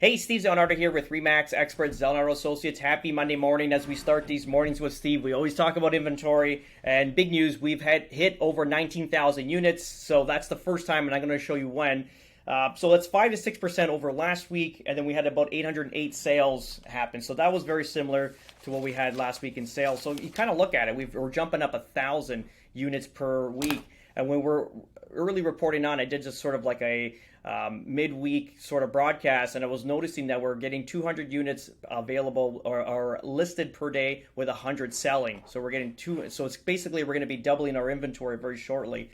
Hey, Steve Zelnardo here with Remax Experts, Zelnardo Associates. Happy Monday morning as we start these mornings with Steve. We always talk about inventory, and big news, we've hit over 19,000 units, so that's the first time, and I'm going to show you when. So that's 5 to 6% over last week, and then we had about 808 sales happen. So that was very similar to what we had last week in sales. So you kind of look at it, we're jumping up 1,000 units per week. And when we're early reporting on, I did just sort of like a midweek sort of broadcast, and I was noticing that we're getting 200 units available or listed per day with 100 selling. So we're getting two. So it's basically we're going to be doubling our inventory very shortly.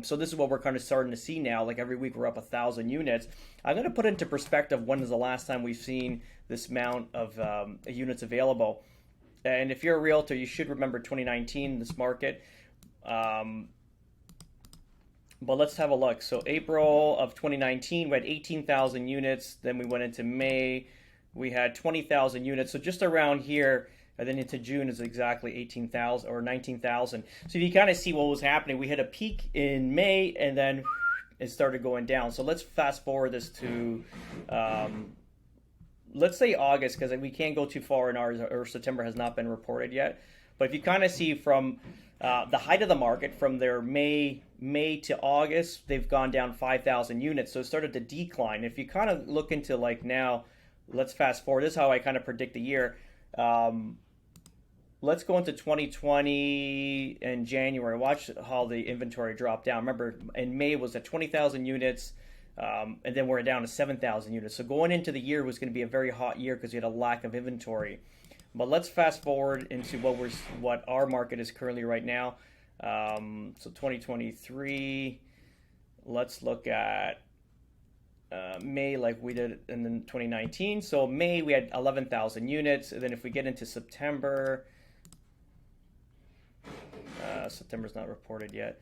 So this is what we're kind of starting to see now. Like every week we're up 1,000 units. I'm going to put into perspective when is the last time we've seen this amount of units available. And if you're a realtor, you should remember 2019, this market. But let's have a look. So April of 2019, we had 18,000 units. Then we went into May, we had 20,000 units. So just around here, and then into June is exactly 18,000 or 19,000. So you kind of see what was happening. We hit a peak in May, and then it started going down. So let's fast forward this to, let's say August, because we can't go too far in ours, or September has not been reported yet. But if you kind of see from the height of the market, from their May to August, they've gone down 5,000 units. So it started to decline. If you kind of look into like now, let's fast forward. This is how I kind of predict the year. Let's go into 2020 in January. Watch how the inventory dropped down. Remember, in May it was at 20,000 units. And then we're down to 7,000 units. So going into the year was going to be a very hot year because you had a lack of inventory. But let's fast forward into what our market is currently right now. So 2023, let's look at May like we did in 2019. So May we had 11,000 units. And then if we get into September, September's not reported yet.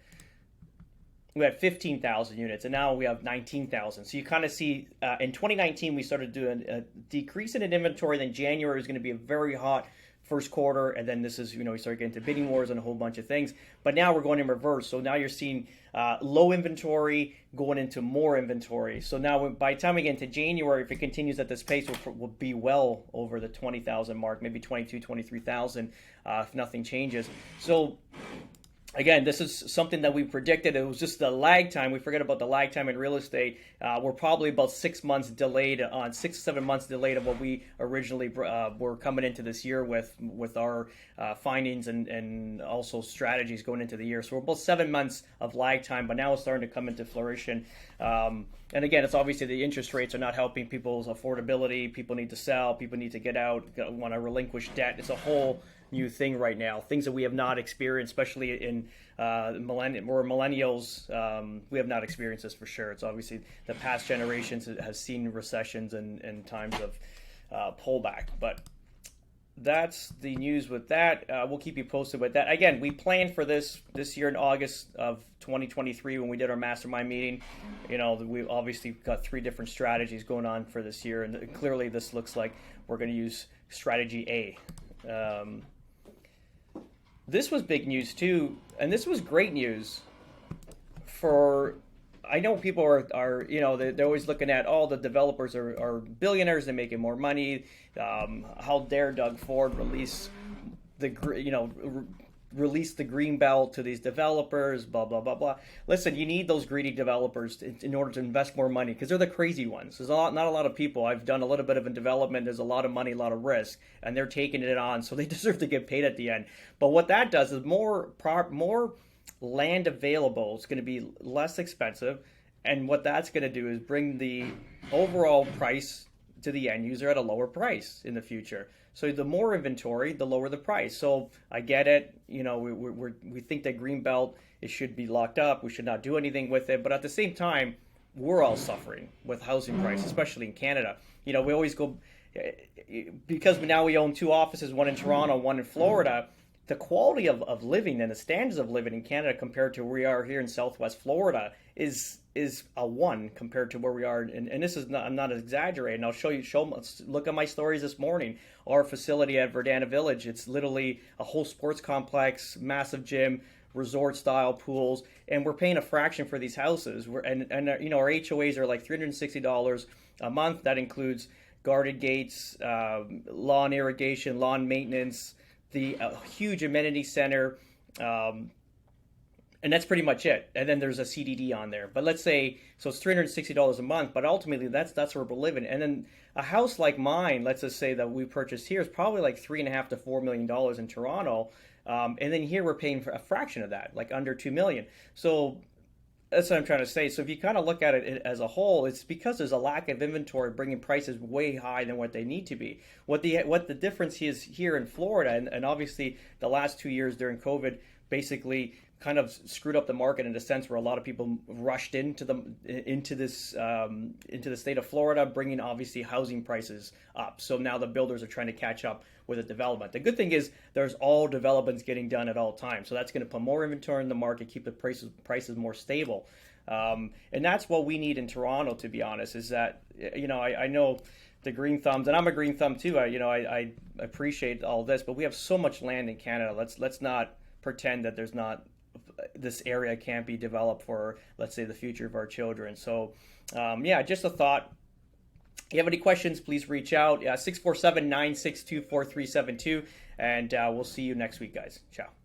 We had 15,000 units, and now we have 19,000. So you kind of see in 2019 we started doing a decrease in inventory. Then January is going to be a very hot first quarter, and then this is we start getting into bidding wars and a whole bunch of things. But now we're going in reverse. So now you're seeing low inventory going into more inventory. So now by the time we get into January, if it continues at this pace, we'll be well over the 20,000 mark, maybe 22, 23,000 if nothing changes. So again, this is something that we predicted. It was just the lag time. We forget about the lag time in real estate. We're probably about 6 months delayed, 6 to 7 months delayed of what we originally were coming into this year with our findings and also strategies going into the year. So we're about 7 months of lag time, but now it's starting to come into fruition. And again, it's obviously the interest rates are not helping people's affordability. People need to sell. People need to get out, want to relinquish debt. It's a whole new thing right now, things that we have not experienced, especially in millennials. We have not experienced this for sure. It's obviously the past generations has seen recessions and times of pullback, but that's the news with that. We'll keep you posted with that. Again, we planned for this year in August of 2023 when we did our mastermind meeting. We obviously got 3 different strategies going on for this year, and clearly this looks like we're going to use strategy A. This was big news too, and this was great news for. I know people are they're always looking at all the developers are billionaires, they're making more money. How dare Doug Ford release the green belt to these developers, blah, blah, blah, blah. Listen, you need those greedy developers in order to invest more money because they're the crazy ones. There's not a lot of people. I've done a little bit of a development. There's a lot of money, a lot of risk, and they're taking it on, so they deserve to get paid at the end. But what that does is more land available. It's going to be less expensive, and what that's going to do is bring the overall price to the end user at a lower price in the future. So the more inventory, the lower the price. So I get it. We think that Greenbelt, it should be locked up. We should not do anything with it. But at the same time, we're all suffering with housing prices, especially in Canada. We always go, because now we own 2 offices, one in Toronto, one in Florida. The quality of living and the standards of living in Canada compared to where we are here in Southwest Florida is a 1 compared to where we are. And this is not, I'm not exaggerating. I'll look at my stories this morning. Our facility at Verdana Village, it's literally a whole sports complex, massive gym, resort style pools, and we're paying a fraction for these houses. Our HOAs are like $360 a month. That includes guarded gates, lawn irrigation, lawn maintenance, the huge amenity center, and that's pretty much it. And then there's a CDD on there. But let's say so it's $360 a month, but ultimately that's where we're living. And then a house like mine, let's just say that we purchased here, is probably like $3.5 to $4 million in Toronto. And then here we're paying for a fraction of that, like under 2 million. So that's what I'm trying to say. So if you kind of look at it as a whole, it's because there's a lack of inventory bringing prices way high than what they need to be. What the difference is here in Florida, and obviously the last 2 years during COVID basically kind of screwed up the market in a sense where a lot of people rushed into the state of Florida, bringing obviously housing prices up. So now the builders are trying to catch up with the development. The good thing is there's all developments getting done at all times, so that's going to put more inventory in the market, keep the prices more stable. And that's what we need in Toronto, to be honest. Is that I know the green thumbs, and I'm a green thumb too. I appreciate all this, but we have so much land in Canada. Let's not pretend that there's not this area can't be developed for, let's say, the future of our children. So just a thought. If you have any questions, please reach out. 647-962-4372, and we'll see you next week, guys. Ciao.